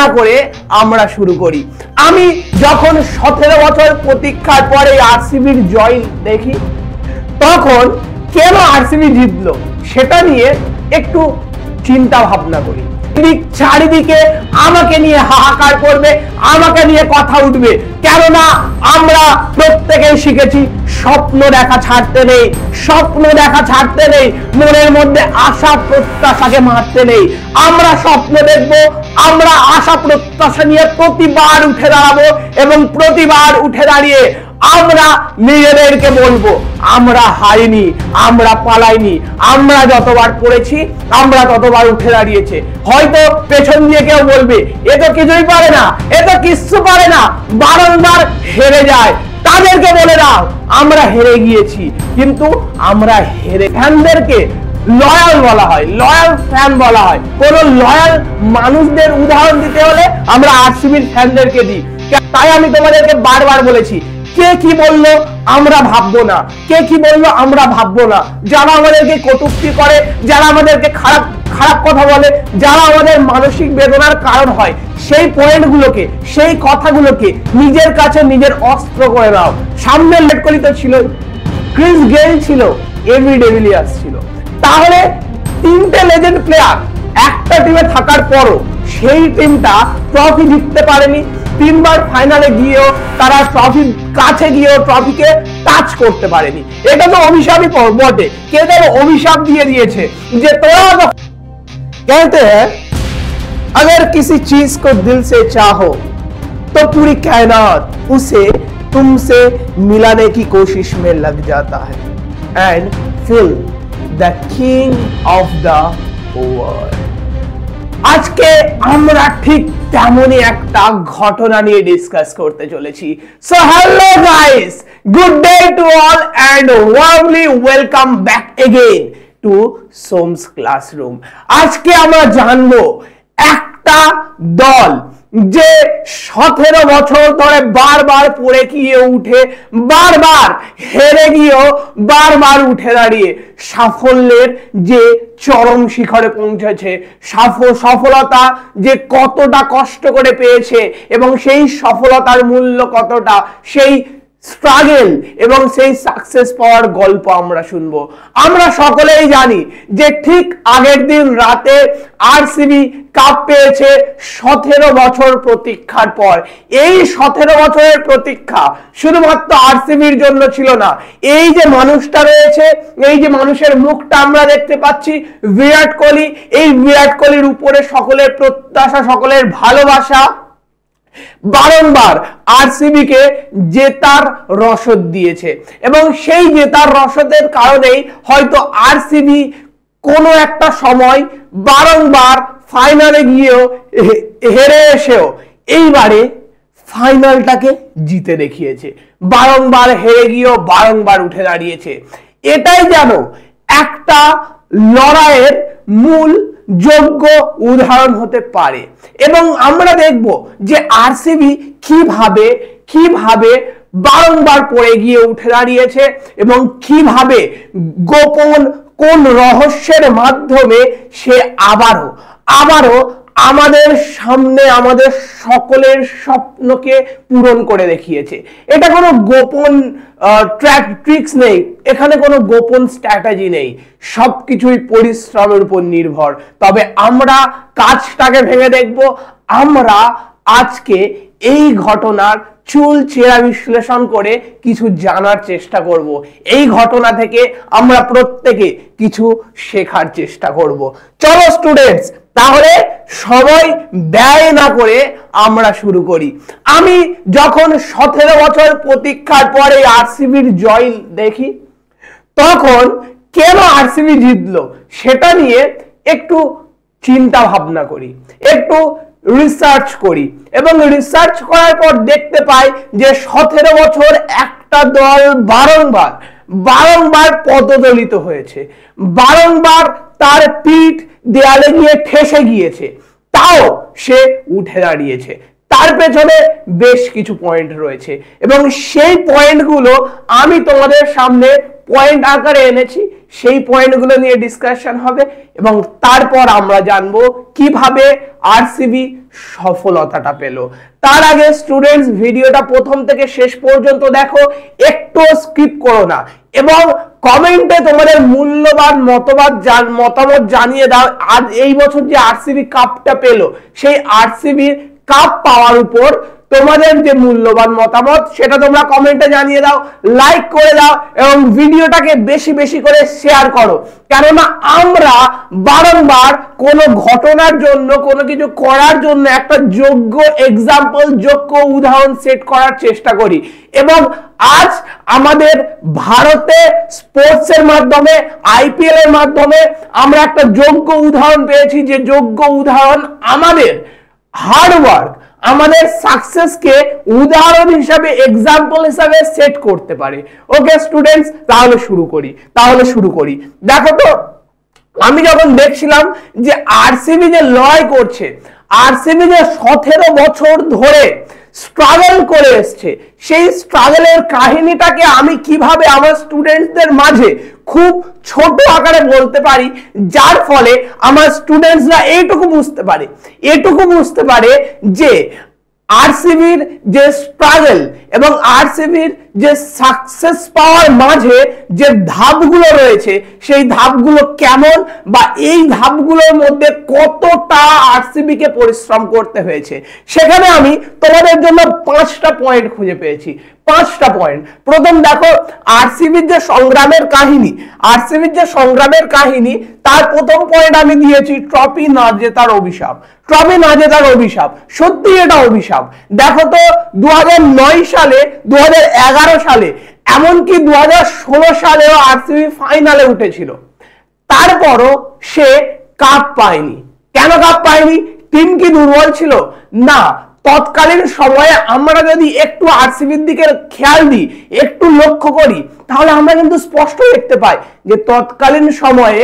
না করে আমরা শুরু করি। আমি যখন 17 বছর প্রতীক্ষার পরে আরসিবির জয় দেখি, তখন কেন আরসিবি জিতলো সেটা নিয়ে একটু চিন্তা ভাবনা করি। চারিদিকে আমাকে নিয়ে হাহাকার করবে, আমাকে নিয়ে কথা উঠবে, কেননা আমরা প্রত্যেকেই শিখেছি স্বপ্ন দেখা ছাড়তে নেই, স্বপ্ন দেখা ছাড়তে নেই, মনের মধ্যে আশা প্রত্যাশাকে মারতে নেই। আমরা স্বপ্ন দেখব, আমরা আশা প্রত্যাশা নিয়ে প্রতিবার উঠে দাঁড়াবো এবং প্রতিবার উঠে দাঁড়িয়ে আমরা নিজেদেরকে বলবো আমরা হারিনি, আমরা পালাইনি, আমরা যতবার পড়েছি আমরা ততবার উঠে দাঁড়িয়েছে। হয়তো পেছন দিয়ে কেউ বলবে এ তো কিছুই পারে না, এ তো কিচ্ছু পারে না, বারংবার হেরে যায়, তাদেরকে বলে দাও আমরা হেরে গিয়েছি। কিন্তু আমরা হেরে ফ্যানদেরকে লয়াল বলা হয়, লয়াল ফ্যান বলা হয়। কোন লয়াল মানুষদের উদাহরণ দিতে হলে আমরা আরসিবির ফ্যানদেরকে দিই। তাই আমি তোমাদেরকে বারবার বলেছি, কে কি বললো আমরা ভাববো না, কে কি বললো আমরা ভাববো না। যারা আমাদেরকে কটূক্তি করে, যারা আমাদেরকে খারাপ খারাপ কথা বলে, যারা আমাদের মানসিক বেদনার কারণ হয়, সেই পয়েন্টগুলোকে, সেই কথাগুলোকে নিজের কাছে নিজের অস্ত্র করে নাও। সামনে বিরাট কোহলি তো ছিল, ক্রিস গেইল ছিল, এবি ডিভিলিয়ার্স ছিল। তাহলে তিনটে লেজেন্ড প্লেয়ার একটা টিমে থাকার পরও সেই টিমটা ট্রফি জিততে পারেনি। তিনবার ফাইনালে গিয়েও তারা ট্রফির কাছে গিয়েও ট্রফিকে টাচ করতে পারেনি। এটা তো অভিশাপই বটে। কে যেন অভিশাপ দিয়ে দিয়েছে যে তোরা कहते हैं अगर किसी चीज को दिल से चाहो तो पूरी कायनात उसे तुमसे मिलाने की कोशिश में लग जाता है and feel the king of the world. আজকে আমরা ঠিক তেমনই একটা ঘটনা নিয়ে ডিসকাস করতে চলেছি। So hello guys, good day to all and warmly welcome back again to Som's classroom. আজকে আমরা জানবো একটা দল যে 17 বছর ধরে বারবার পড়ে গিয়ে উঠে, বারবার হেরে গিয়েও বারবার উঠে দাঁড়িয়ে সাফল্যের যে চরম শিখরে পৌঁছেছে, সফলতা যে কতটা কষ্ট করে পেয়েছে এবং সেই সফলতার মূল্য কতটা, সেই স্ট্রাগল এবং সেই সাকসেস পাওয়ার গল্প আমরা শুনবো। আমরা সকলেই জানি যে ঠিক আগের দিন রাতে আরসিবি কাপ পেয়েছে 17 বছর প্রতীক্ষার পর। এই 17 বছরের প্রতীক্ষা শুধুমাত্র আরসিবির জন্য ছিল না। এই যে মানুষটা রয়েছে, এই যে মানুষের মুখটা আমরা দেখতে পাচ্ছি, বিরাট কোহলি, এই বিরাট কোহলির উপরে সকলের প্রত্যাশা, সকলের ভালোবাসা বারংবার আরসিবি কে জেতার রসদ দিয়েছে এবং সেই জেতার রসদের কারণেই হয়তো আরসিবি কোনো একটা সময় বারংবার ফাইনালে গিয়েও হেরে এসেও এইবারে ফাইনালটাকে জিতে দেখিয়েছে। বারংবার হেরে গিয়েও বারংবার উঠে দাঁড়িয়েছে। এটাই যেন একটা লড়াইয়ের মূল যোগ্য উদাহরণ হতে পারে এবং আমরা দেখব যে আরসিবি কিভাবে বারংবার পড়ে গিয়ে উঠে দাঁড়িয়েছে এবং কিভাবে গোপন কোন রহস্যের মাধ্যমে সে আবারও আমাদের সামনে আমাদের সকলের স্বপ্নকে পূরণ করে দেখিয়েছে। এটা কোনো গোপন ট্রিক্স নেই, এখানে কোনো গোপন স্ট্র্যাটেজি নেই, সবকিছুই পরিশ্রমের উপর নির্ভর। তবে আমরা কাজটাকে ভেঙে দেখব। আমরা আজকে এই ঘটনার চুলচেরা বিশ্লেষণ করে কিছু জানার চেষ্টা করব। এই ঘটনা থেকে আমরা প্রত্যেকে কিছু শেখার চেষ্টা করব। চলো স্টুডেন্টস, তাহলে সময় ব্যয় না করে আমরা শুরু করি। আমি যখন 17 বছর প্রতীক্ষার পরে আরসিবির জয় দেখি, তখন কেন আরসিবি জিতলো সেটা নিয়ে একটু চিন্তা ভাবনা করি, একটু রিসার্চ করি এবং রিসার্চ করার পর দেখতে পাই যে 17 বছর একটা দল বারংবার পদদলিত হয়েছে, বারংবার তার পিঠ দেয়ালে গিয়ে ঠেসে গিয়েছে, তাও সে উঠে দাঁড়িয়েছে, তার পেছনে বেশ কিছু পয়েন্ট রয়েছে এবং সেই পয়েন্টগুলো আমি তোমাদের সামনে পয়েন্ট আকারে এনেছি। সেই পয়েন্টগুলো নিয়ে ডিসকাশন হবে এবং তারপর আমরা জানবো কিভাবে আরসিবি সফলতাটা পেল। তার আগে স্টুডেন্টস ভিডিওটা প্রথম থেকে শেষ পর্যন্ত দেখো, একটু স্কিপ করো না এবং কমেন্টে তোমাদের মূল্যবান মতামত জানিয়ে দাও। আজ এই বছর যে আরসিবি কাপটা পেল, সেই আরসিবির কাপ পাওয়ার উপর তোমাদের যে মূল্যবান মতামত সেটা তোমরা কমেন্টে জানিয়ে দাও, লাইক করে দাও এবং ভিডিওটাকে বেশি বেশি করে শেয়ার করো। কেননা আমরা বারংবার কোনো ঘটনার জন্য, কোনো কিছু করার জন্য একটা যোগ্য এক্সাম্পল, যোগ্য উদাহরণ সেট করার চেষ্টা করি এবং আজ আমাদের ভারতে স্পোর্টসের মাধ্যমে, আইপিএল এর মাধ্যমে আমরা একটা যোগ্য উদাহরণ পেয়েছি, যে যোগ্য উদাহরণ আমাদের হার্ডওয়ার্ক, আমাদের সাকসেসকে উদাহরণ হিসাবে, এক্সাম্পল হিসাবে সেট করতে পারে। ওকে স্টুডেন্টস, তাহলে শুরু করি। দেখো তো, আমি যখন দেখছিলাম যে আরসিবি যে লড়াই করছে, আরসিবি যে 17 বছর ধরে স্ট্রাগল করে এসছে, সেই স্ট্রাগলের কাহিনীটাকে আমি কিভাবে আমার স্টুডেন্টসদের মাঝে খুব ছোট আকারে বলতে পারি, যার ফলে আমার স্টুডেন্টসরা এইটুকু বুঝতে পারে যে আরসিবির যে স্ট্রাগল এবং আরসিবির যে সাকসেস পাওয়ার মাঝে যে ধাপগুলো রয়েছে, সেই ধাপগুলো কেমন বা এই ধাপগুলোর মধ্যে কতটা আরসিবি কে পরিশ্রম করতে হয়েছে। সেখানে আমি তোমাদের জন্য 5টা পয়েন্ট খুঁজে পেয়েছি। 5টা পয়েন্ট। প্রথম দেখো, আরসিবির যে সংগ্রামের কাহিনী, তার প্রথম পয়েন্ট আমি দিয়েছি ট্রফি না জেতার অভিশাপ। সত্যি এটা অভিশাপ। দেখো তো, 2009 সালে, 2011 সালে, এমনকি 2016 সালেও আরসিবি ফাইনালে উঠেছিল, তারপরও সে কাপ পায়নি। কেন কাপ পায়নি? টিম কি দুর্বল ছিল? না, তৎকালীন সময়ে আমরা যদি একটু আরসিবির দিকে খেয়াল দিই, একটু লক্ষ্য করি, তাহলে আমরা কিন্তু স্পষ্ট দেখতে পাই যে তৎকালীন সময়ে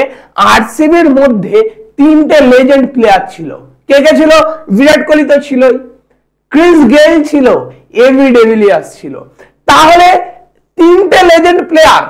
আরসিবির মধ্যে 3টে লেজেন্ড প্লেয়ার ছিল। কে কে ছিল? বিরাট কোহলি তো ছিলই, ক্রিস গেইল ছিল, এবি ডিভিলিয়ার্স ছিল। তাহলে 3টে লেজেন্ড প্লেয়ার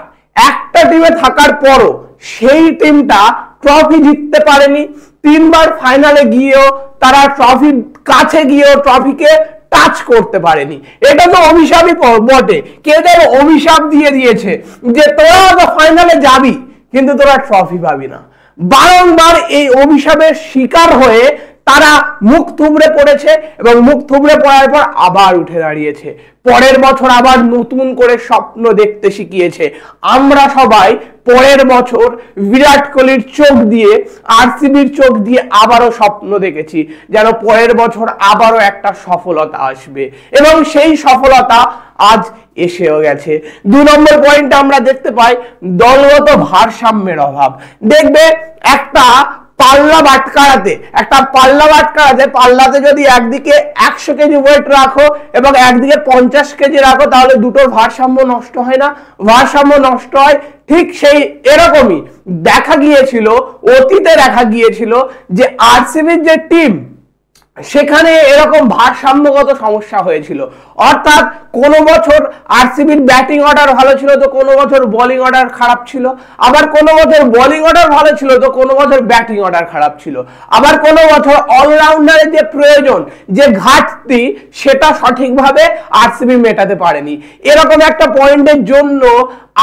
একটা টিমে থাকার পরও সেই টিমটা ট্রফি জিততে পারেনি। 3বার ফাইনালে গিয়েও তারা ট্রফির কাছে গিয়েও ট্রফিকে টাচ করতে পারেনি। এটা তো অভিশাপই বটে। কেউ যেন অভিশাপ দিয়ে দিয়েছে যে তোরা তো ফাইনালে যাবি কিন্তু তোরা ট্রফি পাবি না। বারংবার এই অভিশাপের শিকার হয়ে তারা মুখ থুবড়ে পড়েছে এবং মুখ থুবড়ে পড়ার পর আবার উঠে দাঁড়িয়েছে। পরের বছর আবার নতুন করে স্বপ্ন দেখতে শিখিয়েছে। আমরা সবাই পরের বছর বিরাট কোহলির চোখ দিয়ে, আরসিবির চোখ দিয়ে আবারও স্বপ্ন দেখেছি যেন পরের বছর আবারও একটা সফলতা আসবে এবং সেই সফলতা আজ এসেও গেছে। 2 নম্বর পয়েন্টে আমরা দেখতে পাই দলগত ভারসাম্যের অভাব। দেখবে একটা পাল্লা বাটকারাতে পাল্লাতে যদি একদিকে 100 কেজি ওয়েট রাখো এবং একদিকে 50 কেজি রাখো, তাহলে দুটোর ভারসাম্য নষ্ট হয় না? ভারসাম্য নষ্ট হয়। ঠিক সেই এরকমই অতীতে দেখা গিয়েছিল যে আরসিবির যে টিম, সেখানে এরকম ভারসাম্যগত সমস্যা হয়েছিল। অর্থাৎ কোন বছর আরসিবির ব্যাটিং অর্ডার ভালো ছিল তো কোন বছর বোলিং অর্ডার খারাপ ছিল, আবার কোন বছর বোলিং অর্ডার ভালো ছিল তো কোন বছর ব্যাটিং অর্ডার খারাপ ছিল, আবার কোন বছর অলরাউন্ডারের যে প্রয়োজন, যে ঘাটতি, সেটা সঠিকভাবে আরসিবি মেটাতে পারেনি। এরকম একটা পয়েন্টের জন্য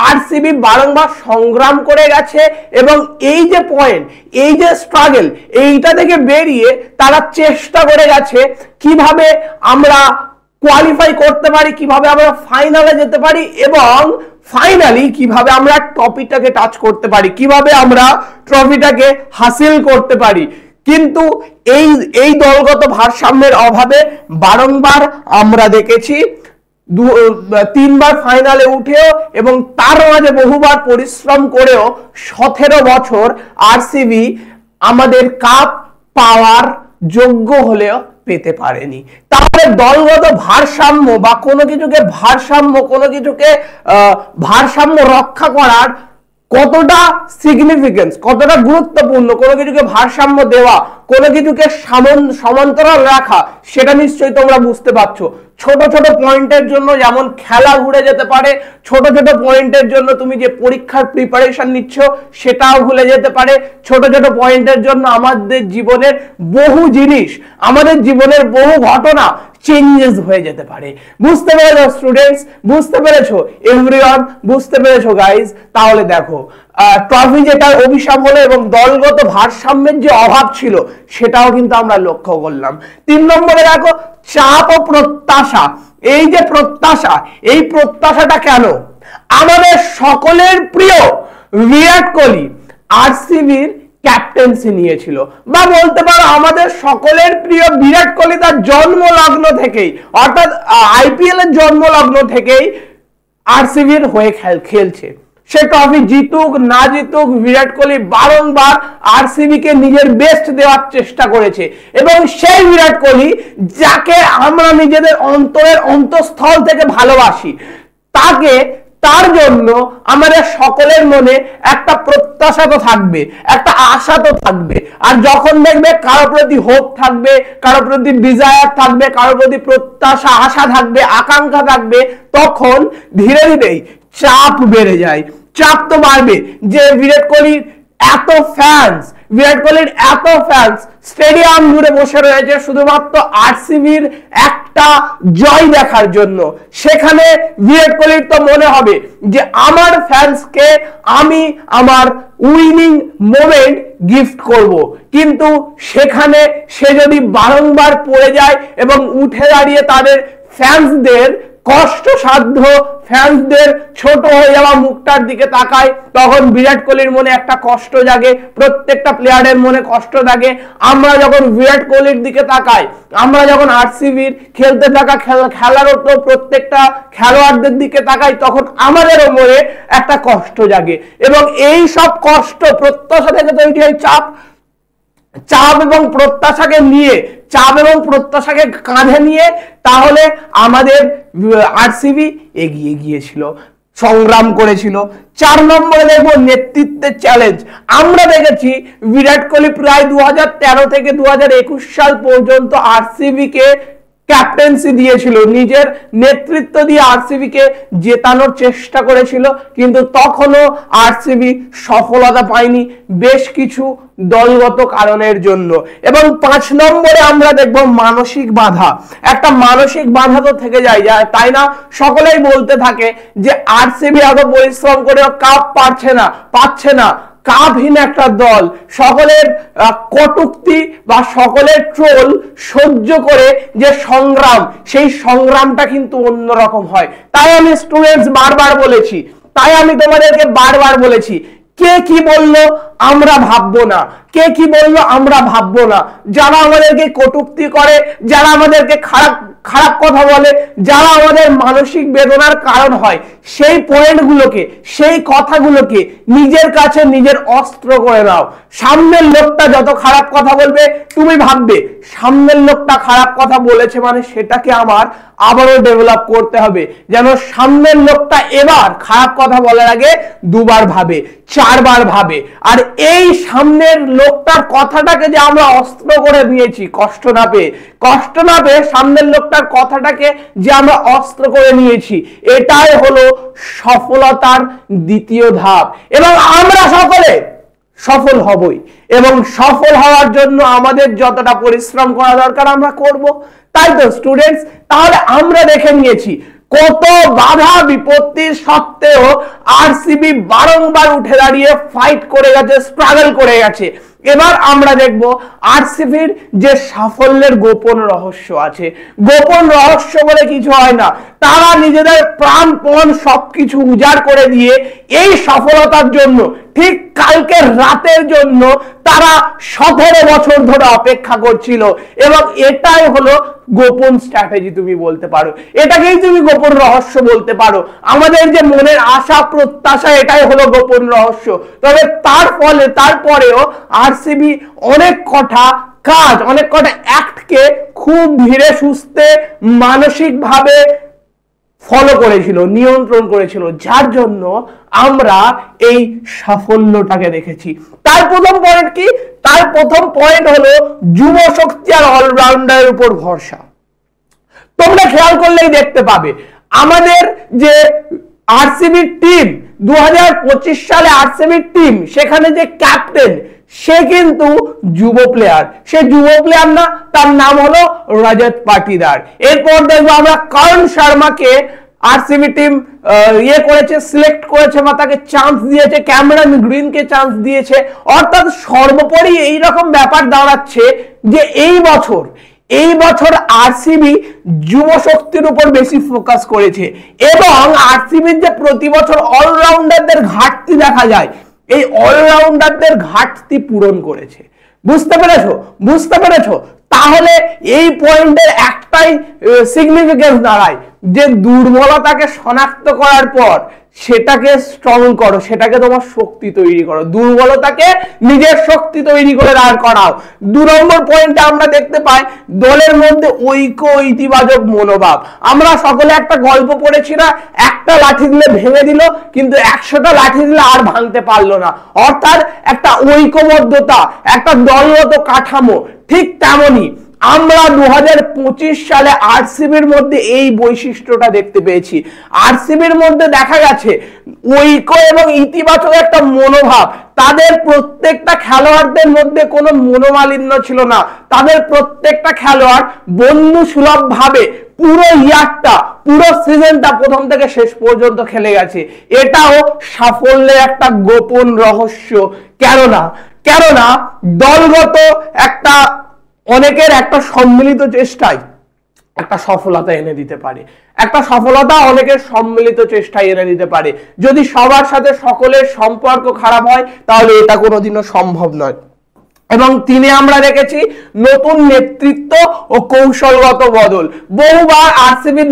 আরসিবি বারংবার সংগ্রাম করে গেছে এবং এই যে পয়েন্ট, এই যে স্ট্রাগল, এইটা থেকে বেরিয়ে তারা চেষ্টা করে গেছে কিভাবে আমরা কোয়ালিফাই করতে পারি, কিভাবে আমরা ফাইনালে যেতে পারি এবং ফাইনালি কিভাবে আমরা ট্রফিটাকে টাচ করতে পারি, কিভাবে আমরা ট্রফিটাকে হাসিল করতে পারি। কিন্তু এই দলগত ভারসাম্যের অভাবে বারংবার আমরা দেখেছি 3বার ফাইনালে উঠেও এবং তার মাঝে বহুবার পরিশ্রম করেও 17 বছর আরসিবি আমাদের কাপ পাওয়ার যোগ্য হলেও পেতে পারেনি। তাহলে দলগত ভারসাম্য বা কোনো কিছুকে ভারসাম্য রক্ষা করার কতটা সিগনিফিকেন্স, কতটা গুরুত্বপূর্ণ কোনো কিছুকে ভারসাম্য দেওয়া, কোনো কিছুকে সমান্তরাল রাখা, সেটা নিশ্চয়ই তোমরা বুঝতে পারছো। ছোট ছোট পয়েন্টের জন্য যেমন খেলা ঘুরে যেতে পারে, ছোট ছোট পয়েন্টের জন্য তুমি যে পরীক্ষার প্রিপারেশন নিচ্ছ সেটাও ভুলে যেতে পারে, ছোট ছোট পয়েন্টের জন্য আমাদের জীবনের বহু জিনিস, আমাদের জীবনের বহু ঘটনা চেঞ্জেস হয়ে যেতে পারে। বুঝতে পেরেছো স্টুডেন্টস? বুঝতে পেরেছো এভরিওয়ান? বুঝতে পেরেছো গাইজ? তাহলে দেখো ট্রফি যেটার অভিশাপ হলো এবং দলগত ভারসাম্যের যে অভাব ছিল সেটাও কিন্তু আমরা লক্ষ্য করলাম। 3 নম্বরে দেখো চাপ ও প্রত্যাশা। এই যে প্রত্যাশা, এই প্রত্যাশাটা কেন? আমাদের সকলের প্রিয় বিরাট কোহলি আরসিবির ক্যাপ্টেন্সি নিয়েছিল, বা বলতে পারো আমাদের সকলের প্রিয় বিরাট কোহলি তার জন্ম লগ্ন থেকেই, অর্থাৎ আইপিএল এর জন্ম লগ্ন থেকেই আরসিবির হয়ে খেলছে। সে ট্রফি জিতুক না জিতুক বিরাট কোহলি বারংবার আরসিবি কে নিজের বেস্ট দেওয়ার চেষ্টা করেছে, এবং সেই বিরাট কোহলি যাকে আমরা নিজেদের অন্তরের অন্তঃস্থল থেকে ভালোবাসি, তার জন্য আমাদের সকলের মনে একটা প্রত্যাশা তো থাকবে, একটা আশা তো থাকবে। আর যখন দেখবে কারো প্রতি হোপ থাকবে, কারো প্রতি ডিজায়ার থাকবে, কারো প্রতি প্রত্যাশা আশা থাকবে, আকাঙ্ক্ষা থাকবে, তখন ধীরে ধীরে চাপ বেড়ে যায়। চাপ তো বাড়বে যে বিরাট কোহলির এত ফ্যান্স, বিরাট কোহলির এত ফ্যান্স স্টেডিয়াম জুড়ে বসে রয়েছে শুধুমাত্র আরসিবির একটা জয় দেখার জন্য। সেখানে বিরাট কোহলির তো মনে হবে যে আমার ফ্যান্সকে আমি আমার উইনিং মোমেন্ট গিফট করব, কিন্তু সেখানে সে যদি বারংবার পড়ে যায় এবং উঠে দাঁড়িয়ে তাদের ফ্যান্সদের কষ্টসাধ্য, ফ্যান্সদের ছোট হয়ে যাওয়া মুখটার দিকে তাকায়, তখন বিরাট কোহলির মনে একটা কষ্ট জাগে, প্রত্যেকটা প্লেয়ারের মনে কষ্ট জাগে। আমরা যখন বিরাট কোহলির দিকে তাকাই, আমরা যখন আরসিবির খেলতে থাকা খেলারত প্রত্যেকটা খেলোয়াড়দের দিকে তাকাই, তখন আমাদেরও মনে একটা কষ্ট জাগে, এবং এই সব কষ্ট প্রত্যাশা থেকে তৈরি হয় চাপ। চাপ এবং প্রত্যাশাকে নিয়ে, চাপ এবং প্রত্যাশাকে কাঁধে নিয়ে তাহলে আমাদের আরসিবি এগিয়ে গিয়েছিল, সংগ্রাম করেছিল। 4 নম্বরে দেখবো নেতৃত্বের চ্যালেঞ্জ। আমরা দেখেছি বিরাট কোহলি প্রায় 2013 থেকে 2021 সাল পর্যন্ত আরসিবি কে ক্যাপ্টেন্সি দিয়েছিল, নিজের নেতৃত্ব দিয়ে আরসিবি কে জেতানোর চেষ্টা করেছিল, কিন্তু তখনও আরসিবি সফলতা পায়নি বেশ কিছু দলগত কারণের জন্য। এবং 5 নম্বরে আমরা দেখব মানসিক বাধা। একটা মানসিক বাধা তো থেকে যায়, তাই না? সকলেই বলতে থাকে যে আরসিবি এত পরিশ্রম করেও কাপ পাচ্ছে না, কাপহীন একটা দল। সকলের কটূক্তি বা সকলের ট্রোল সহ্য করে যে সংগ্রাম, সেই সংগ্রামটা কিন্তু অন্যরকম হয়। তাই আমি স্টুডেন্টস বারবার বলেছি, তাই আমি তোমাদেরকে বারবার বলেছি, কে কি বললো আমরা ভাববো না, কে কি বললো আমরা ভাববো না। যারা আমাদেরকে কটূক্তি করে, যারা আমাদেরকে খারাপ কথা বলে, যারা আমাদের মানসিক বেদনার কারণ হয়, সেই পয়েন্টগুলোকে, সেই কথাগুলোকে নিজের কাছে নিজের অস্ত্র করে নাও। সামনের লোকটা যত খারাপ কথা বলবে, তুমি ভাববে সামনের লোকটা খারাপ কথা বলেছে মানে সেটাকে আমার আবারও ডেভেলপ করতে হবে, যেন সামনের লোকটা এবার খারাপ কথা বলার আগে 2 বার ভাবে, 4 বার ভাবে। আর এই সামনের লোকটার কথাটাকে যে আমরা অস্ত্র করে নিয়েছি, কষ্ট না পেয়ে সামনের লোকটার কথাটাকে যে আমরা অস্ত্র করে নিয়েছি, এটাই হলো সফলতার দ্বিতীয় ধাপ। এবং আমরা সকলে সফল হবই, এবং সফল হওয়ার জন্য আমাদের যতটা পরিশ্রম করা দরকার আমরা করব। তাই তো স্টুডেন্টস, তাহলে আমরা দেখে নিয়েছি কত বাধা বিপত্তির সত্ত্বেও আরসিবি বারংবার উঠে দাঁড়িয়ে ফাইট করে গেছে, স্ট্রাগল করে গেছে। এবার আমরা দেখব আরসিবির যে সাফল্যের গোপন রহস্য আছে। গোপন রহস্য বলে কিছু হয় না, তারা নিজেদের প্রাণপণ সবকিছু উজাড় করে দিয়ে এই সফলতার জন্য, ঠিক কালকের রাতের জন্য তারা 17 বছর ধরে অপেক্ষা করছিল, এবং এটাই হলো গোপন স্ট্র্যাটেজি তুমি বলতে পারো, এটাকেই তুমি গোপন রহস্য বলতে পারো। আমাদের যে মনের আশা প্রত্যাশা, এটাই হলো গোপন রহস্য। তবে তারপরেও আরসিবি অনেক কটা অ্যাক্টকে খুব ধীরে সুস্থে মানসিকভাবে ফলো করেছিল, নিয়ন্ত্রণ করেছিল, যার জন্য আমরা এই সাফল্যটাকে দেখেছি। তার প্রথম পয়েন্ট কি? তার প্রথম পয়েন্ট হলো যুব শক্তি আর অলরাউন্ডারের উপর ভরসা। তোমরা খেয়াল করলেই দেখতে পাবে আমাদের যে আরসিবি টিম 2025 সালে আরসিবি টিম, সেখানে যে ক্যাপ্টেন সে কিন্তু যুব প্লেয়ার। সে যুব প্লেয়ার না, তার নাম হলো রজত পাটিদার। এরপর দেখবো আমরা করণ শর্মাকে আরসিবি টিম করেছে, সিলেক্ট করেছে বা তাকে চান্স দিয়েছে, ক্যামেরন গ্রিনকে চান্স দিয়েছে। অর্থাৎ সর্বোপরি এইরকম ব্যাপার দাঁড়াচ্ছে যে এই বছর আরসিবি যুব শক্তির উপর বেশি ফোকাস করেছে এবং আরসিবির যে প্রতি বছর অলরাউন্ডারদের ঘাটতি দেখা যায়, এই অলরাউন্ডারদের ঘাটতি পূরণ করেছে। বুঝতে পেরেছো? তাহলে এই পয়েন্টের একটাই সিগনিফিকেন্স দাঁড়ায় যে দুর্বলতাকে শনাক্ত করার পর সেটাকে স্ট্রং করো, সেটাকে তোমার শক্তি তৈরি করো, দুর্বলতাকে নিজের শক্তি তৈরি করে দাঁড় করাও। 2 নম্বর পয়েন্টে আমরা দেখতে পাই দলের মধ্যে ঐক্য, ইতিবাচক মনোভাব। আমরা সকলে একটা গল্প পড়েছি না, একটা লাঠি দিলে ভেঙে দিল কিন্তু 100টা লাঠি দিলে আর ভাঙতে পারলো না। অর্থাৎ একটা ঐক্যবদ্ধতা, একটা দলগত কাঠামো। ঠিক তেমনি আমরা 2025 সালে আরসিবির মধ্যে এই বৈশিষ্ট্যটা দেখতে পেয়েছি। আরসিবির মধ্যে দেখা গেছে ঐক্য এবং ইতিবাচক একটা মনোভাব। তাদের প্রত্যেকটা খেলোয়াড়দের মধ্যে কোনো মনোমালিন্য ছিল না। তাদের প্রত্যেকটা খেলোয়াড় বন্ধু সুলভ ভাবে পুরো ইয়ারটা, পুরো সিজনটা প্রথম থেকে শেষ পর্যন্ত খেলে গেছে। এটাও সাফল্যের একটা গোপন রহস্য। কেননা দলগত একটা অনেকের একটা সম্মিলিত চেষ্টায় একটা সফলতা এনে দিতে পারে। একটা সফলতা অনেকের সম্মিলিত চেষ্টায় এনে দিতে পারে। যদি সবার সাথে সকলের সম্পর্ক খারাপ হয় তাহলে এটা কোনোদিনও সম্ভব নয়। এবং আমরা দেখেছি নতুন নেতৃত্ব ও কৌশলগত বদল। বহুবার আরসিবির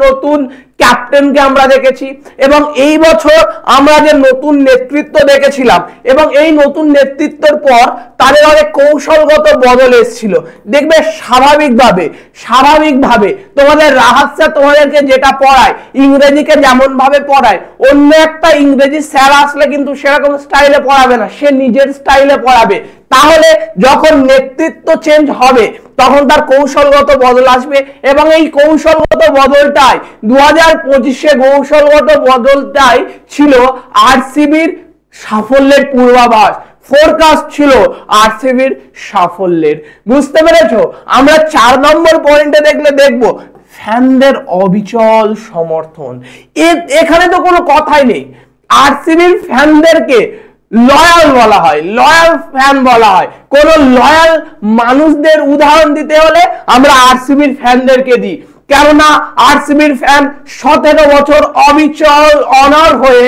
নতুন ক্যাপ্টেনকে আমরা দেখেছি এবং এই বছর আমরা যে নতুন নেতৃত্ব দেখেছিলাম এবং এই নতুন নেতৃত্বের পর তাদের অনেক কৌশলগত বদল এসেছিল। দেখবে স্বাভাবিকভাবে তোমাদের রাহাত স্যার তোমাদেরকে যেটা পড়ায়, ইংরেজিকে যেমন ভাবে পড়ায়, অন্য একটা ইংরেজি স্যার আসলে কিন্তু সেরকম স্টাইলে পড়াবে না, সে নিজের স্টাইলে পড়াবে। তাহলে যখন নেতৃত্ব চেঞ্জ হবে তখন তার কৌশলগত বদল আসবে এবং এই কৌশলগত বদলটাই 2025-এ কৌশলগত বদলটাই ছিল আরসিবির সাফল্যের পূর্বাভাস। ফোরকাস্ট ছিল আরসিবির সাফল্যের। বুঝতে পেরেছো? আমরা 4 নম্বর পয়েন্টে দেখবো ফ্যানদের অবিচল সমর্থন। এখানে তো কোনো কথাই নেই। আরসিবির ফ্যানদেরকে লয়াল বলা হয়, লয়াল ফ্যান বলা হয়। কোন লয়াল মানুষদের উদাহরণ দিতে হলে আমরা আরসিবির ফ্যানদেরকে দিই। কেননা আরসিবির ফ্যান 17 বছর অবিচল অনর হয়ে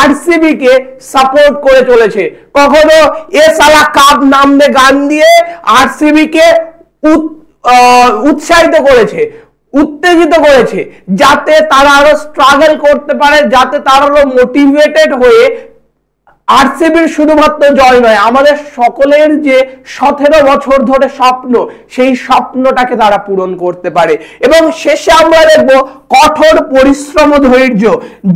আরসিবি কে সাপোর্ট করে চলেছে। কখনো এ সালা কাপ নামে গান দিয়ে আরসিবি কে উৎসাহিত করেছে, উত্তেজিত করেছে, যাতে তারা আরো স্ট্রাগল করতে পারে, যাতে তারা আরো মোটিভেটেড হয়ে আরসিবির শুধুমাত্র জয় নয়, আমাদের সকলের যে 17 বছর ধরে স্বপ্ন, সেই স্বপ্নটাকে তারা পূরণ করতে পারে। এবং শেষে আমরা দেখব কঠোর পরিশ্রম ও ধৈর্য,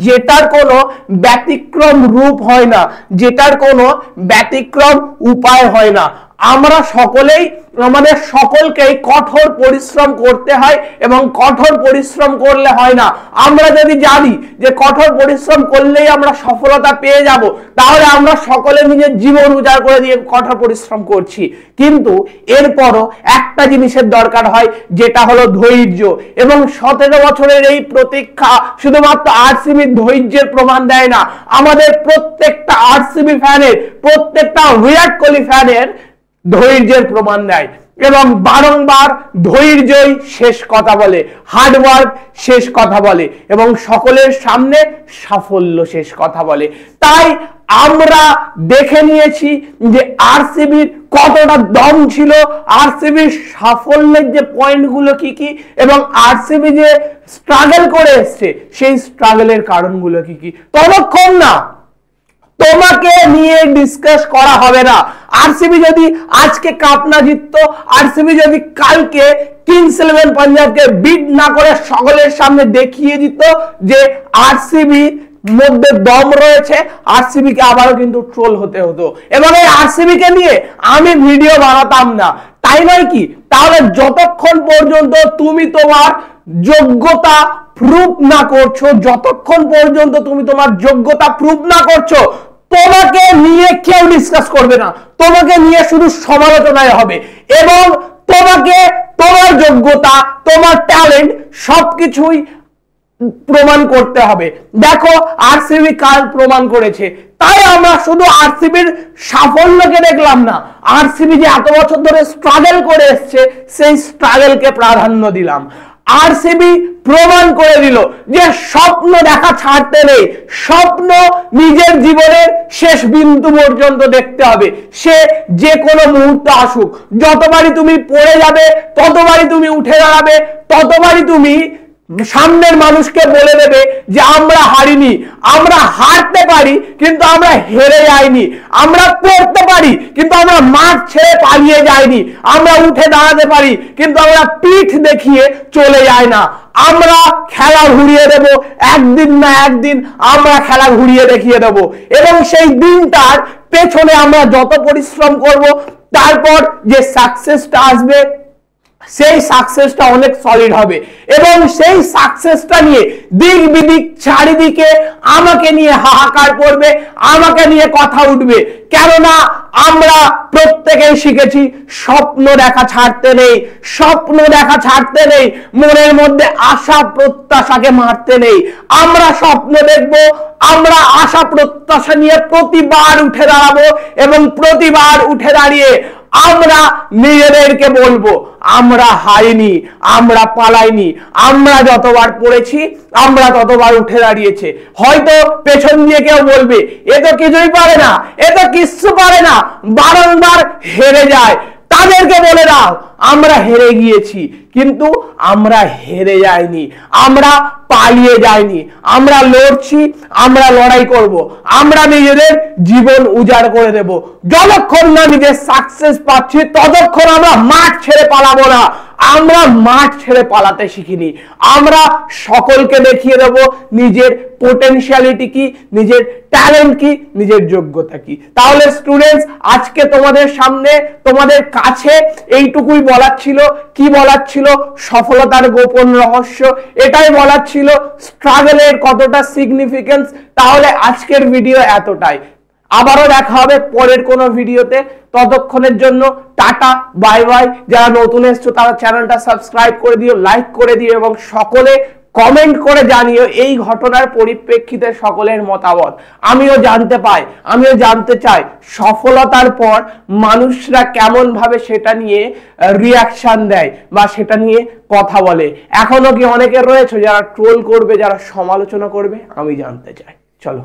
যেটার কোনো ব্যতিক্রম রূপ হয় না, যেটার কোনো ব্যতিক্রম উপায় হয় না। আমরা সকলেই আমাদের সকলকেই কঠোর পরিশ্রম করতে হয় এবং কঠোর পরিশ্রম করলে হয় না। আমরা যদি জানি যে কঠোর পরিশ্রম করলেই আমরা সফলতা পেয়ে যাব, তাহলে আমরা সকলে নিজের জীবন উজাড় করে দিয়ে কঠোর পরিশ্রম করছি। কিন্তু এরপরও একটা জিনিসের দরকার হয়, যেটা হলো ধৈর্য। এবং 17 বছরের এই প্রতীক্ষা শুধুমাত্র আরসিবির ধৈর্যের প্রমাণ দেয় না, আমাদের প্রত্যেকটা আরসিবি ফ্যানের, প্রত্যেকটা বিরাট কোহলি ফ্যানের ধৈর্যের প্রমাণ দেয়। এবং বারংবার ধৈর্যই শেষ কথা বলে, হার্ডওয়ার্ক শেষ কথা বলে এবং সকলের সামনে সাফল্য শেষ কথা বলে। তাই আমরা দেখে নিয়েছি যে আরসিবির কতটা দম ছিল, আরসিবির সাফল্যের যে পয়েন্টগুলো কি কি এবং আরসিবি যে স্ট্রাগল করে এসছে সেই স্ট্রাগলের কারণগুলো কি কি। ততক্ষণ না তোমাকে নিয়ে ডিসকাস করা হবে না। আরসিবি যদি আজকে কাপ না জিততো, আরসিবি যদি কালকে কিংস ইলেভেন পাঞ্জাবকে বিট না করে সকলের সামনে দেখিয়ে দিত যে আরসিবি মধ্যে দম রয়েছে, আরসিবি কে আবারও কিন্তু ট্রোল হতে হতো এবং এই আরসিবি কে নিয়ে আমি ভিডিও বানাতাম না, তাই নয় কি? তাহলে যতক্ষণ পর্যন্ত তুমি তোমার যোগ্যতা প্রুফ না করছো, যতক্ষণ পর্যন্ত তুমি তোমার যোগ্যতা প্রুফ না করছো, তোমাকে নিয়ে কেউ ডিসকাস করবে না, তোমাকে নিয়ে শুধু সমালোচনায় হবে এবং তোমাকে তোমার যোগ্যতা, তোমার ট্যালেন্ট সবকিছুই প্রমাণ করতে হবে। দেখো আরসিবি কাল প্রমাণ করেছে, তাই আমরা শুধু আরসিবির সাফল্যকে দেখলাম না, আরসিবি যে এত বছর ধরে স্ট্রাগল করে এসছে সেই স্ট্রাগলকে প্রাধান্য দিলাম। আরসিবি প্রমাণ করে দিল যে স্বপ্ন দেখা ছাড়তে নেই, স্বপ্ন নিজের জীবনের শেষ বিন্দু পর্যন্ত দেখতে হবে, সে যে কোনো মুহূর্তে আসুক। যতবারই তুমি পড়ে যাবে, ততবারই তুমি উঠে দাঁড়াবে, ততবারই তুমি সামনের মানুষকে বলে দেবে যে আমরা হারিনি, আমরা হারতে পারি কিন্তু আমরা হেরে যাইনি, আমরা পড়তে পারি কিন্তু আমরা মাঠ ছেড়ে পালিয়ে যাইনি, আমরা উঠে দাঁড়াতে পারি কিন্তু আমরা পিঠ দেখিয়ে চলে যাই না। আমরা খেলা ঘুরিয়ে দেব, একদিন না একদিন আমরা খেলা ঘুরিয়ে দেখিয়ে দেব এবং সেই দিনটার পেছনে আমরা যত পরিশ্রম করব, তারপর যে সাকসেসটা আসবে সেই সাকসেসটা অনেক সলিড হবে এবং সেই সাকসেসটা নিয়ে দিক বিদিক চারিদিকে আমাকে নিয়ে হাহাকার করবে, আমাকে নিয়ে কথা উঠবে। কেননা আমরা প্রত্যেকেই শিখেছি স্বপ্ন দেখা ছাড়তে নেই, স্বপ্ন দেখা ছাড়তে নেই, মনের মধ্যে আশা প্রত্যাশাকে মারতে নেই। আমরা স্বপ্ন দেখব, আমরা আশা প্রত্যাশা নিয়ে প্রতিবার উঠে দাঁড়াবো এবং প্রতিবার উঠে দাঁড়িয়ে আমরা নিজেদেরকে বলবো আমরা হারিনি, আমরা পালাইনি, আমরা যতবার পড়েছি আমরা ততবার উঠে দাঁড়িয়েছে। হয়তো পেছন দিয়ে কেউ বলবে এ তো কিছুই পারে না, এ তো কিচ্ছু পারে না, বারংবার হেরে যায়। তাদেরকে বলে দাও আমরা হেরে গিয়েছি কিন্তু আমরা হেরে যাইনি, আমরা পালিয়ে যাইনি, আমরা লড়ছি, আমরা লড়াই করব, আমরা নিজেদের জীবন উজাড় করে দেব। যতক্ষণ না নিজের সাকসেস পাচ্ছি ততক্ষণ আমরা মাঠ ছেড়ে পালাবো না, আমরা মাঠ ছেড়ে পালাতে শিখিনি। আমরা সকলকে দেখিয়ে দেব নিজের পোটেনশিয়ালিটি কি, নিজের ট্যালেন্ট কি, নিজের যোগ্যতা কি। তাহলে স্টুডেন্টস আজকে তোমাদের সামনে তোমাদের কাছে এইটুকুই বলার ছিল। কি বলার ছিল? সফলতার গোপন রহস্য, এটাই বলার ছিল, স্ট্রাগলের কতটা সিগনিফিকেন্স। তাহলে আজকের ভিডিও এতটাই, আবারও দেখা হবে পরের কোনো ভিডিওতে। ততক্ষণের জন্য টাটা, বাই বাই। যারা নতুন এসছো তারা চ্যানেলটা সাবস্ক্রাইব করে দিও, লাইক করে দিও এবং সকলে কমেন্ট করে জানিও এই ঘটনার পরিপ্রেক্ষিতে সকলের মতামত। আমিও জানতে পাই, আমিও জানতে চাই সফলতার পর মানুষরা কেমন ভাবে সেটা নিয়ে রিয়াকশন দেয় বা সেটা নিয়ে কথা বলে। এখনো কি অনেকে রয়েছে যারা ট্রোল করবে, যারা সমালোচনা করবে? আমি জানতে চাই। চলো।